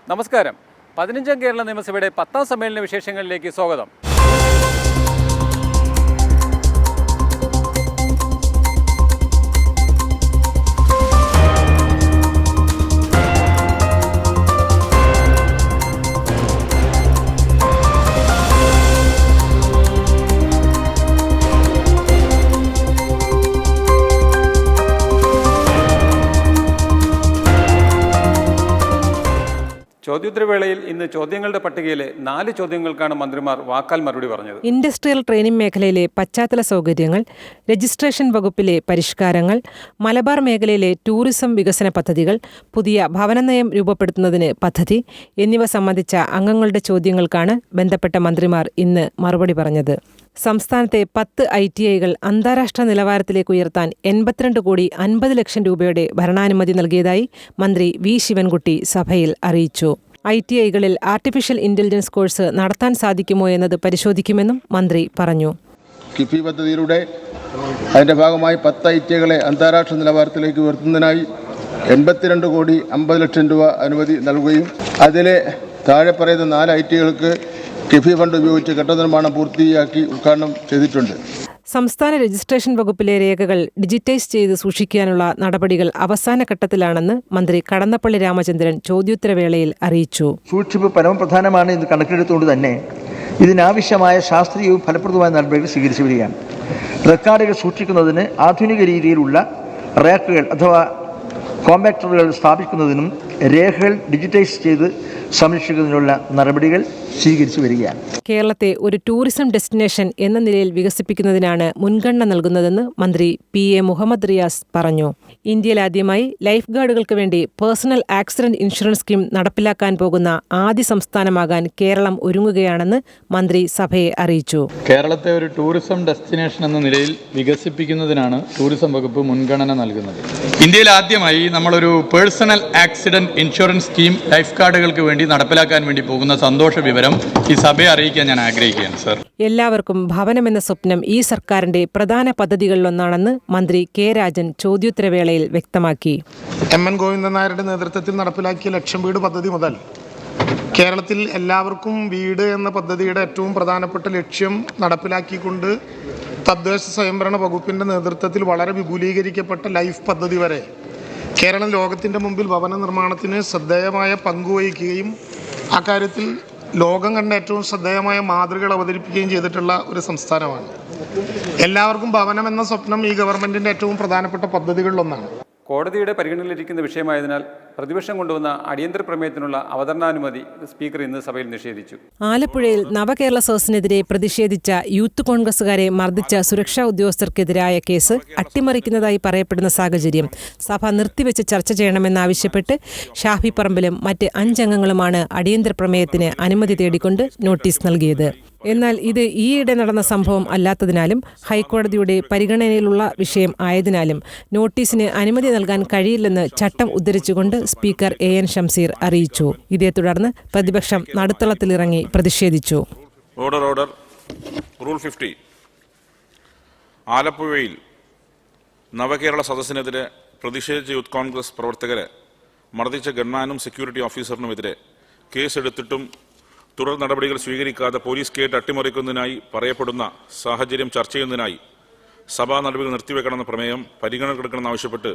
നമസ്കാരം. 15ാം കേരള നിയമസഭയുടെ 10ാം സമ്മേളന വിശേഷങ്ങളിലേക്ക് സ്വാഗതം. ചോദ്യോത്തരവേളയിൽ ഇന്ന് ചോദ്യങ്ങളുടെ പട്ടികയിലെ 4 ചോദ്യങ്ങൾക്കാണ് മന്ത്രിമാർ വാക്കാൽ മറുപടി പറഞ്ഞത്. ഇൻഡസ്ട്രിയൽ ട്രെയിനിംഗ് മേഖലയിലെ പശ്ചാത്തല സൗകര്യങ്ങൾ, രജിസ്ട്രേഷൻ വകുപ്പിലെ പരിഷ്കാരങ്ങൾ, മലബാർ മേഖലയിലെ ടൂറിസം വികസന പദ്ധതികൾ, പുതിയ ഭവന നയം രൂപപ്പെടുത്തുന്നതിന് പദ്ധതി എന്നിവ സംബന്ധിച്ച അംഗങ്ങളുടെ ചോദ്യങ്ങൾക്കാണ് ബന്ധപ്പെട്ട മന്ത്രിമാർ ഇന്ന് മറുപടി പറഞ്ഞത്. സംസ്ഥാനത്തെ 10 ITIകൾ അന്താരാഷ്ട്ര നിലവാരത്തിലേക്ക് ഉയർത്താൻ 82 കോടി 50 ലക്ഷം രൂപയുടെ ഭരണാനുമതി നൽകിയതായി മന്ത്രി വി ശിവൻകുട്ടി സഭയിൽ അറിയിച്ചു. ITIകളിൽ ആർട്ടിഫിഷ്യൽ ഇന്റലിജൻസ് കോഴ്സ് നടത്താൻ സാധിക്കുമോ എന്നത് പരിശോധിക്കുമെന്നും മന്ത്രി പറഞ്ഞു. കിഫി പദ്ധതിയിലൂടെ അതിൻ്റെ ഭാഗമായി 10 ITIകളെ അന്താരാഷ്ട്ര നിലവാരത്തിലേക്ക് ഉയർത്തുന്നതിനായി 82 കോടി 50 ലക്ഷം രൂപ അനുമതി നൽകുകയും അതിലെ താഴെ പറയുന്ന 4 ITIകൾക്ക് കിഫി ഫണ്ട് ഉപയോഗിച്ച് കെട്ടിട നിർമ്മാണം പൂർത്തിയാക്കി ഉദ്ഘാടനം ചെയ്തിട്ടുണ്ട്. സംസ്ഥാന രജിസ്ട്രേഷൻ വകുപ്പിലെ രേഖകൾ ഡിജിറ്റൈസ് ചെയ്ത് സൂക്ഷിക്കാനുള്ള നടപടികൾ അവസാന ഘട്ടത്തിലാണെന്ന് മന്ത്രി കടന്നപ്പള്ളി രാമചന്ദ്രൻ ചോദ്യോത്തരവേളയിൽ അറിയിച്ചു. സൂക്ഷിപ്പ് പരമപ്രധാനമാണ് എന്ന് കണക്കിലെടുത്തുകൊണ്ട് തന്നെ ഇതിനാവശ്യമായ ശാസ്ത്രീയവും ഫലപ്രദമായ നടപടികൾ സ്വീകരിച്ചു വരികയാണ്. റെക്കോർഡുകൾ സൂക്ഷിക്കുന്നതിന് ആധുനിക രീതിയിലുള്ള റാക്കുകൾ അഥവാ കോമ്പാക്ടറുകൾ സ്ഥാപിക്കുന്നതിനും രേഖകൾ ഡിജിറ്റൈസ് ചെയ്ത് സംരക്ഷിക്കുന്നതിനുള്ള നടപടികൾ സ്വീകരിച്ചു വരികയാണ്. കേരളത്തെ ഒരു ടൂറിസം ഡെസ്റ്റിനേഷൻ എന്ന നിലയിൽ വികസിപ്പിക്കുന്നതിനാണ് മുൻഗണന നൽകുന്നതെന്ന് മന്ത്രി PA മുഹമ്മദ് റിയാസ് പറഞ്ഞു. ഇന്ത്യയിലാദ്യമായി ലൈഫ് ഗാർഡുകൾക്ക് വേണ്ടി പേഴ്സണൽ ആക്സിഡന്റ് ഇൻഷുറൻസ് സ്കീം നടപ്പിലാക്കാൻ പോകുന്ന ആദ്യ സംസ്ഥാനമാകാൻ കേരളം ഒരുങ്ങുകയാണെന്ന് മന്ത്രി സഭയെ അറിയിച്ചു. കേരളത്തെ ഒരു ടൂറിസം ഡെസ്റ്റിനേഷൻ എന്ന നിലയിൽ വികസിപ്പിക്കുന്നതിനാണ് ടൂറിസം വകുപ്പ് മുൻഗണന നൽകുന്നത്. ഇന്ത്യയിൽ ആദ്യമായി നമ്മളൊരു personal accident insurance scheme life ഗാർഡുകൾക്ക് വേണ്ടി നടപ്പിലാക്കാൻ വേണ്ടി പോകുന്ന സന്തോഷ വിവരം ഈ സഭയെ അറിയിക്കാൻ ഞാൻ ആഗ്രഹിക്കുകയാണ്. സർ, എല്ലാവർക്കും ഭവനമെന്ന സ്വപ്നം ഈ സർക്കാരിന്റെ പ്രധാന പദ്ധതികളിലൊന്നാണെന്ന് മന്ത്രി K രാജൻ ചോദ്യോത്തരവേളയിൽ വ്യക്തമാക്കി. MN ഗോവിന്ദൻ നായരുടെ നേതൃത്വത്തിൽ നടപ്പിലാക്കിയ ലക്ഷം വീട് പദ്ധതി മുതൽ കേരളത്തിൽ എല്ലാവർക്കും വീട് എന്ന പദ്ധതിയുടെ ഏറ്റവും പ്രധാനപ്പെട്ട ലക്ഷ്യം നടപ്പിലാക്കിക്കൊണ്ട് തദ്ദേശ സ്വയംഭരണ വകുപ്പിന്റെ നേതൃത്വത്തിൽ വളരെ വിപുലീകരിക്കപ്പെട്ട ലൈഫ് പദ്ധതി വരെ കേരളം ലോകത്തിന്റെ മുമ്പിൽ ഭവന നിർമ്മാണത്തിന് ശ്രദ്ധേയമായ പങ്കുവഹിക്കുകയും അക്കാര്യത്തിൽ ലോകം കണ്ട ഏറ്റവും ശ്രദ്ധേയമായ മാതൃകകൾ അവതരിപ്പിക്കുകയും ചെയ്തിട്ടുള്ള ഒരു സംസ്ഥാനമാണ്. എല്ലാവർക്കും ഭവനം എന്ന സ്വപ്നം ഈ ഗവൺമെന്റിന്റെ ഏറ്റവും പ്രധാനപ്പെട്ട പദ്ധതികളിലൊന്നാണ്. കോടതിയുടെ പരിഗണനയിലിരിക്കുന്ന വിഷയമായതിനാൽ പ്രതിപക്ഷം കൊണ്ടുവന്ന അടിയന്തര പ്രമേയത്തിനുള്ള അവതരണാനുമതി സ്പീക്കർ ഇന്ന് സഭയിൽ നിഷേധിച്ചു. ആലപ്പുഴയിൽ നവകേരള സദസ്സിനെതിരെ പ്രതിഷേധിച്ച യൂത്ത് കോൺഗ്രസുകാരെ മർദ്ദിച്ച സുരക്ഷാ ഉദ്യോഗസ്ഥർക്കെതിരായ കേസ് അട്ടിമറിക്കുന്നതായി പറയപ്പെടുന്ന സാഹചര്യം സഭ നിർത്തിവെച്ച് ചർച്ച ചെയ്യണമെന്നാവശ്യപ്പെട്ട് ഷാഫി പറമ്പിലും മറ്റ് 5 അംഗങ്ങളുമാണ് അടിയന്തര പ്രമേയത്തിന് അനുമതി തേടിക്കൊണ്ട് നോട്ടീസ് നൽകിയത്. എന്നാൽ ഇത് ഈയിടെ നടന്ന സംഭവം അല്ലാത്തതിനാലും ഹൈക്കോടതിയുടെ പരിഗണനയിലുള്ള വിഷയം ആയതിനാലും നോട്ടീസിന് അനുമതി നൽകാൻ കഴിയില്ലെന്ന് ചട്ടം ഉദ്ധരിച്ചുകൊണ്ട് സ്പീക്കർ AN ഷംസീർ അറിയിച്ചു. ഇതേ തുടർന്ന് പ്രതിപക്ഷം നടുത്തളത്തിലിറങ്ങി പ്രതിഷേധിച്ചു. Order rule 50. ആലപ്പുഴയിൽ നവകേരള സദസ്സിനെതിരെ പ്രതിഷേധിച്ച യൂത്ത് കോൺഗ്രസ് പ്രവർത്തകരെ മർദ്ദിച്ച ഗൺമാനും സെക്യൂരിറ്റി ഓഫീസറിനുമെതിരെ കേസെടുത്തിട്ടും തുടർ നടപടികൾ സ്വീകരിക്കാതെ പോലീസ് കേട്ട് അട്ടിമറിക്കുന്നതിനായി പറയപ്പെടുന്ന സാഹചര്യം ചർച്ച ചെയ്യുന്നതിനായി സഭാ നടപടികൾ നിർത്തിവെക്കണമെന്ന പ്രമേയം പരിഗണനക്കെടുക്കണമെന്നാവശ്യപ്പെട്ട്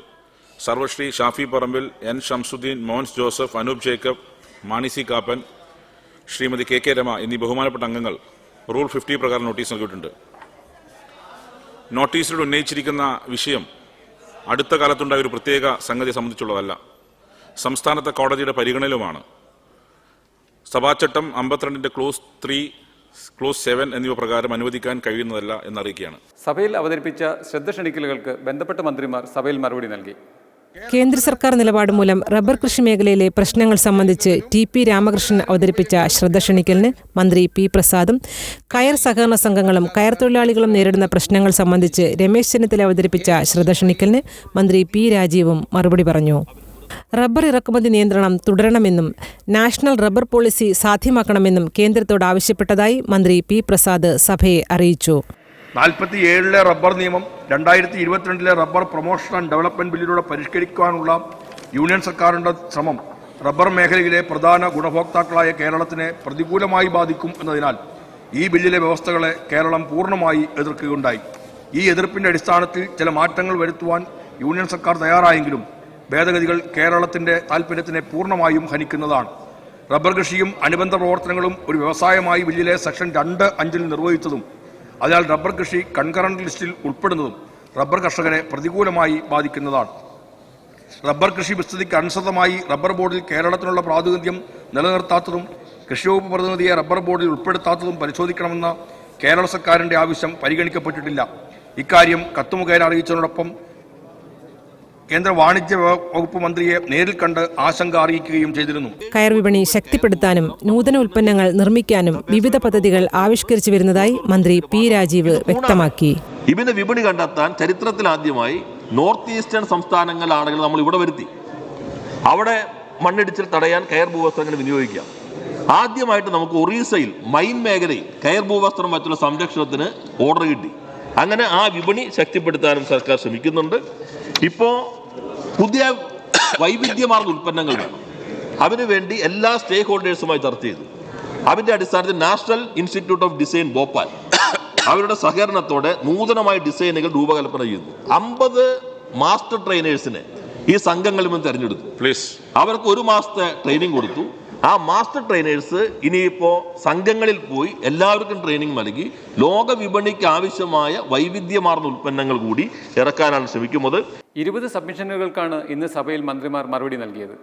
Sarvashri Shafi Parambil, N Shamsuddin, Mons Joseph, Anoop Jacob, Mani C Kappan, Shrimati KK Rama എന്നീ ബഹുമാനപ്പെട്ട അംഗങ്ങൾ റൂൾ 50 പ്രകാരം നോട്ടീസ് നൽകിയിട്ടുണ്ട്. നോട്ടീസിലൂടെ ഉന്നയിച്ചിരിക്കുന്ന വിഷയം അടുത്ത കാലത്തുണ്ടായ ഒരു പ്രത്യേക സംഗതിയെ സംബന്ധിച്ചുള്ളതല്ല, സംസ്ഥാനത്തെ കോടതിയുടെ പരിഗണനയിലുമാണ്. സഭാചട്ടം 52 ക്ലോസ് 3, ക്ലോസ് 7 എന്നിവ പ്രകാരം അനുവദിക്കാൻ കഴിയുന്നതല്ല എന്നറിയിക്കുകയാണ്. സഭയിൽ അവതരിപ്പിച്ച ശ്രദ്ധ ക്ഷണിക്കലുകൾക്ക് ബന്ധപ്പെട്ട മന്ത്രിമാർ സഭയിൽ മറുപടി നൽകി. കേന്ദ്ര സർക്കാർ നിലപാട് മൂലം റബ്ബർ കൃഷി മേഖലയിലെ പ്രശ്നങ്ങൾ സംബന്ധിച്ച് TP രാമകൃഷ്ണൻ അവതരിപ്പിച്ച ശ്രദ്ധ ക്ഷണിക്കലിന് മന്ത്രി P പ്രസാദും കയർ സഹകരണ സംഘങ്ങളും കയർ തൊഴിലാളികളും നേരിടുന്ന പ്രശ്നങ്ങൾ സംബന്ധിച്ച് രമേശ് ചെന്നിത്തല അവതരിപ്പിച്ച ശ്രദ്ധ ക്ഷണിക്കലിന് മന്ത്രി P രാജീവും മറുപടി പറഞ്ഞു. റബ്ബർ ഇറക്കുമതി നിയന്ത്രണം തുടരണമെന്നും നാഷണൽ റബ്ബർ പോളിസി സാധ്യമാക്കണമെന്നും കേന്ദ്രത്തോട് ആവശ്യപ്പെട്ടതായി മന്ത്രി P പ്രസാദ് സഭയെ അറിയിച്ചു. 47-ലെ റബ്ബർ നിയമം 2022-ലെ റബ്ബർ പ്രൊമോഷൻ ആൻഡ് ഡെവലപ്മെന്റ് ബില്ലിലൂടെ പരിഷ്കരിക്കാനുള്ള യൂണിയൻ സർക്കാരിന്റെ ശ്രമം റബ്ബർ മേഖലയിലെ പ്രധാന ഗുണഭോക്താക്കളായ കേരളത്തിനെ പ്രതികൂലമായി ബാധിക്കും എന്നതിനാൽ ഈ ബില്ലിലെ വ്യവസ്ഥകളെ കേരളം പൂർണ്ണമായി എതിർക്കുകയുണ്ടായി. ഈ എതിർപ്പിന്റെ അടിസ്ഥാനത്തിൽ ചില മാറ്റങ്ങൾ വരുത്തുവാൻ യൂണിയൻ സർക്കാർ തയ്യാറായെങ്കിലും ഭേദഗതികൾ കേരളത്തിന്റെ താൽപര്യത്തിനെ പൂർണ്ണമായും ഹനിക്കുന്നതാണ്. റബ്ബർ കൃഷിയും അനുബന്ധ പ്രവർത്തനങ്ങളും ഒരു വ്യവസായമായി ബില്ലിലെ സെക്ഷൻ 2(5) നിർവഹിച്ചതും അതിനാൽ റബ്ബർ കൃഷി കൺകറന്റ് ലിസ്റ്റിൽ ഉൾപ്പെടുന്നതും റബ്ബർ കർഷകരെ പ്രതികൂലമായി ബാധിക്കുന്നതാണ്. റബ്ബർ കൃഷി വിസ്തൃതിക്ക് അനുസൃതമായി റബ്ബർ ബോർഡിൽ കേരളത്തിനുള്ള പ്രാതിനിധ്യം നിലനിർത്താത്തതും കൃഷിവകുപ്പ് പ്രതിനിധിയെ റബ്ബർ ബോർഡിൽ ഉൾപ്പെടുത്താത്തതും പരിശോധിക്കണമെന്ന കേരള സർക്കാരിന്റെ ആവശ്യം പരിഗണിക്കപ്പെട്ടിട്ടില്ല. ഇക്കാര്യം കത്തുമുഖേന അറിയിച്ചതോടൊപ്പം കേന്ദ്ര വാണിജ്യ വകുപ്പ് മന്ത്രിയെ നേരിൽ കണ്ട് ആശങ്ക അറിയിക്കുകയും ചെയ്തിരുന്നു. കയർ വിപണി ശക്തിപ്പെടുത്താനും നൂതന ഉൽപ്പന്നങ്ങൾ നിർമ്മിക്കാനും വിവിധ പദ്ധതികൾ ആവിഷ്കരിച്ചു വരുന്നതായി മന്ത്രി പി രാജീവ് വ്യക്തമാക്കി. ഇതിന് വിപണി കണ്ടെത്താൻ ചരിത്രത്തിലാദ്യമായി നോർത്ത് ഈസ്റ്റേൺ സംസ്ഥാനങ്ങൾ ആളുകൾ നമ്മൾ ഇവിടെ വരുത്തി. അവിടെ മണ്ണിടിച്ചിൽ തടയാൻ കയർ ഭൂവസ്ത്രങ്ങൾ വിനിയോഗിക്കാം. ആദ്യമായിട്ട് നമുക്ക് ഒറീസയിൽ മൈൻ മേഖലയിൽ കയർ ഭൂവസ്ത്രം മറ്റുള്ള സംരക്ഷണത്തിന് ഓർഡർ കിട്ടി. അങ്ങനെ ആ വിപണി ശക്തിപ്പെടുത്താനും സർക്കാർ ശ്രമിക്കുന്നുണ്ട്. ഇപ്പോൾ പുതിയ വൈവിധ്യമാർന്ന ഉൽപ്പന്നങ്ങൾ വേണം. അതിനുവേണ്ടി എല്ലാ സ്റ്റേക്ക് ഹോൾഡേഴ്സുമായി ചർച്ച ചെയ്തു. അതിൻ്റെ അടിസ്ഥാനത്തിൽ national institute of design Bhopal അവരുടെ സഹകരണത്തോടെ നൂതനമായ ഡിസൈനുകൾ രൂപകൽപ്പന ചെയ്തു. 50 മാസ്റ്റർ ട്രെയിനേഴ്സിനെ ഈ സംഘങ്ങളിൽ നിന്ന് തിരഞ്ഞെടുത്തു. അവർക്ക് 1 മാസത്തെ ട്രെയിനിങ് കൊടുത്തു. ആ മാസ്റ്റർ ട്രെയിനേഴ്സ് ഇനിയിപ്പോൾ സംഘങ്ങളിൽ പോയി എല്ലാവർക്കും ട്രെയിനിങ് നൽകി ലോക വിപണിക്ക് ആവശ്യമായ വൈവിധ്യമാർന്ന ഉൽപ്പന്നങ്ങൾ കൂടി ഇറക്കാനാണ് ശ്രമിക്കുന്നത്. 20 സബ്മിഷനുകൾക്കാണ് ഇന്ന് സഭയിൽ മന്ത്രിമാർ മറുപടി നൽകിയത്.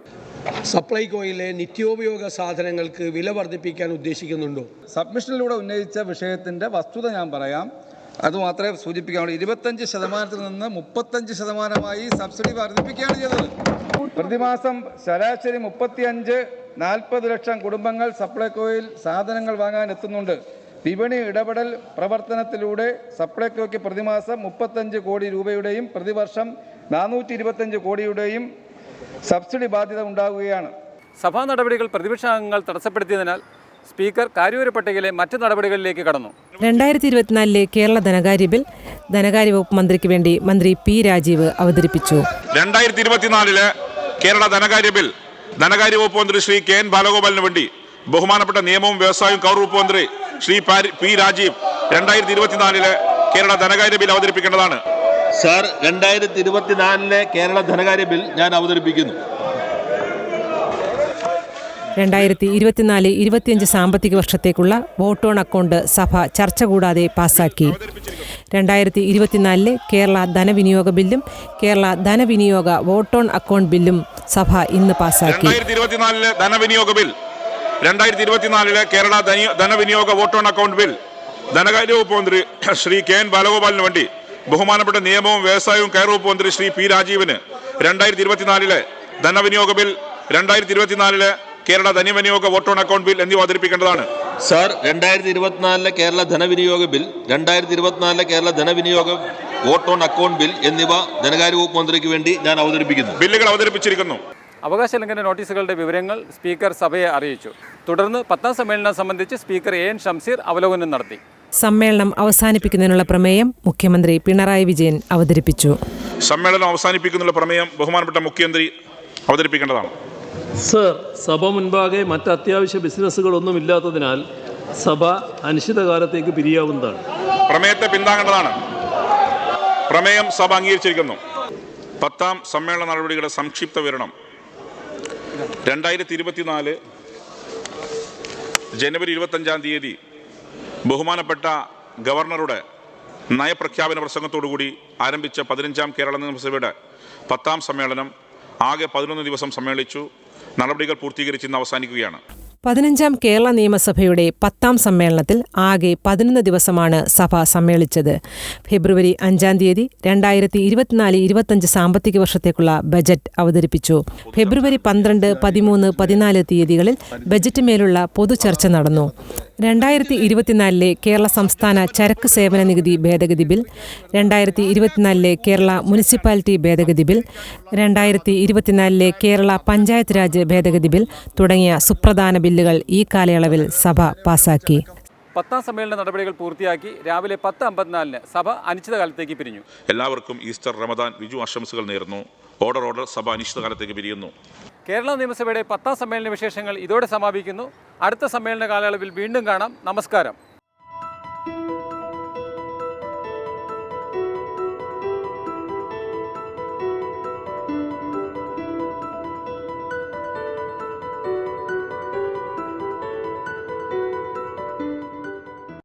സപ്ലൈകോയിലെ നിത്യോപയോഗ സാധനങ്ങൾക്ക് വില വർദ്ധിപ്പിക്കാൻ ഉദ്ദേശിക്കുന്നുണ്ടോ? സബ്മിഷനിലൂടെ ഉന്നയിച്ച വിഷയത്തിൻ്റെ വസ്തുത ഞാൻ പറയാം. അതുമാത്രമേ സൂചിപ്പിക്കാനുള്ളൂ. 25% നിന്ന് 35% സബ്സിഡി വർദ്ധിപ്പിക്കുകയാണ് ചെയ്തത്. പ്രതിമാസം ശരാശരി 35-40 ലക്ഷം കുടുംബങ്ങൾ സപ്ലൈകോയിൽ സാധനങ്ങൾ വാങ്ങാൻ എത്തുന്നുണ്ട്. വിപണി ഇടപെടൽ പ്രവർത്തനത്തിലൂടെ സപ്ലൈകോയ്ക്ക് പ്രതിമാസം 35 കോടി രൂപയുടെയും പ്രതിവർഷം 425 കോടിയുടെയും സബ്സിഡി ബാധ്യത ഉണ്ടാകുകയാണ്. സഭാ നടപടികൾ പ്രതിപക്ഷാംഗങ്ങൾ തടസ്സപ്പെടുത്തിയതിനാൽ സ്പീക്കർ കാര്യൂര പട്ടികയിലെ മറ്റ് നടപടികളിലേക്ക് കടന്നു. 2024 കേരള ധനകാര്യ ബിൽ ധനകാര്യ വകുപ്പ് മന്ത്രിക്ക് വേണ്ടി മന്ത്രി പി രാജീവ് അവതരിപ്പിച്ചു. 2024 കേരള ധനകാര്യ ബിൽ ധനകാര്യ വകുപ്പ് മന്ത്രി ശ്രീ കെ എൻ ബാലഗോപാലിന് വേണ്ടി ബഹുമാനപ്പെട്ട നിയമവും വ്യവസായവും കൗർ വകുപ്പ് മന്ത്രി ശ്രീ പി രാജീവ് 2024 കേരള ധനകാര്യ ബിൽ അവതരിപ്പിക്കേണ്ടതാണ്. സാർ, 2024 കേരള ധനകാര്യ ബിൽ ഞാൻ അവതരിപ്പിക്കുന്നു. 2024-25 സാമ്പത്തിക വർഷത്തേക്കുള്ള വോട്ട് ഓൺ അക്കൗണ്ട് സഭ ചർച്ച കൂടാതെ പാസാക്കി. 2024 കേരള ധനവിനിയോഗ ബില്ലും കേരള ധനവിനിയോഗ വോട്ട് ഓൺ അക്കൗണ്ട് ബില്ലും സഭ ഇന്ന് പാസാക്കി. 2024 ധനവിനിയോഗ ബിൽ 2024 കേരള ധനവിനിയോഗ വോട്ട് ഓൺ അക്കൗണ്ട് ബിൽ ധനകാര്യ വകുപ്പ് മന്ത്രി ശ്രീ കെ എൻ ബാലഗോപാലിന് വേണ്ടി ബഹുമാനപ്പെട്ട നിയമവും വ്യവസായവും കയർ വകുപ്പ് മന്ത്രി ശ്രീ പി രാജീവിന് 2024 ധനവിനിയോഗ ബിൽ 2024 കേരള ധനവിനിയോഗ വോട്ട് ഓൺ അക്കൗണ്ട് ബിൽ എന്നിവ അവതരിപ്പിക്കേണ്ടതാണ്. സാർ, 2024 കേരള ധനവിനിയോഗ ബിൽ 2024 കേരള ധനവിനിയോഗ വോട്ട് ഓൺ അക്കൗണ്ട് ബിൽ എന്നിവ ധനകാര്യ വകുപ്പ് മന്ത്രിക്ക് വേണ്ടി ഞാൻ അവതരിപ്പിക്കുന്നു. ബില്ലുകൾ അവതരിപ്പിച്ചിരിക്കുന്നു. അവകാശ ലംഘന നോട്ടീസുകളുടെ വിവരങ്ങൾ സ്പീക്കർ സഭയെ അറിയിച്ചു. തുടർന്ന് 10ാം സമ്മേളനം സംബന്ധിച്ച് സ്പീക്കർ എൻ ഷംസീർ അവലോകനം നടത്തി. സമ്മേളനം അവസാനിപ്പിക്കുന്നതിനുള്ള പ്രമേയം മുഖ്യമന്ത്രി പിണറായി വിജയൻ അവതരിപ്പിച്ചു. സമ്മേളനം അവസാനിപ്പിക്കുന്നതിനുള്ള പ്രമേയം ബഹുമാനപ്പെട്ട മുഖ്യമന്ത്രി അവതരിപ്പിക്കേണ്ടതാണ്. സർ, സഭ മുൻപാകെ മറ്റ് അത്യാവശ്യ ബിസിനസ്സുകളൊന്നും ഇല്ലാത്തതിനാൽ സഭ അനിശ്ചിതകാലത്തേക്ക് പിരിയാവുന്നതാണ്. പ്രമേയത്തെ പിന്താങ്ങേണ്ടതാണ്. പ്രമേയം സഭ അംഗീകരിച്ചിരിക്കുന്നു. 10ാം സമ്മേളന നടപടികളുടെ സംക്ഷിപ്ത വിവരണം. 2024 ജനുവരി 25 ബഹുമാനപ്പെട്ട ഗവർണറുടെ നയപ്രഖ്യാപന പ്രസംഗത്തോടുകൂടി ആരംഭിച്ച 15ാം കേരള നിയമസഭയുടെ 10ാം സമ്മേളനം ആകെ 11 ദിവസം സമ്മേളിച്ചു. നടപടികൾ പൂർത്തീകരിച്ച് ഇന്ന് അവസാനിക്കുകയാണ്. 15ാം കേരള നിയമസഭയുടെ 10ാം സമ്മേളനത്തിൽ ആകെ 11 ദിവസമാണ് സഭ സമ്മേളിച്ചത്. ഫെബ്രുവരി 5 2024-25 സാമ്പത്തിക വർഷത്തേക്കുള്ള ബജറ്റ് അവതരിപ്പിച്ചു. ഫെബ്രുവരി 12, 13, 14 തീയതികളിൽ ബജറ്റ് മേലുള്ള പൊതുചർച്ച നടന്നു. 2024 കേരള സംസ്ഥാന ചരക്ക് സേവന നികുതി ഭേദഗതി ബിൽ, 2024 കേരള മുനിസിപ്പാലിറ്റി ഭേദഗതി ബിൽ, 2024 കേരള പഞ്ചായത്ത് രാജ് ഭേദഗതി ബിൽ തുടങ്ങിയ സുപ്രധാന ബില്ലുകൾ ഈ കാലയളവിൽ സഭ പാസാക്കി. 10ാം സമ്മേളന നടപടികൾ പൂർത്തിയാക്കി രാവിലെ 10:54 സഭ അനിശ്ചിതകാലത്തേക്ക് പിരിഞ്ഞു. എല്ലാവർക്കും ഈസ്റ്റർ റമദാൻ വിജു ആശംസകൾ നേരുന്നു. ഓർഡർ സഭ അനിശ്ചിതകാലത്തേക്ക് പിരിയുന്നു. കേരള നിയമസഭയുടെ 10ാം സമ്മേളന വിശേഷങ്ങൾ ഇതോടെ സമാപിക്കുന്നു. അടുത്ത സമ്മേളന കാലയളവിൽ വീണ്ടും കാണാം. നമസ്കാരം.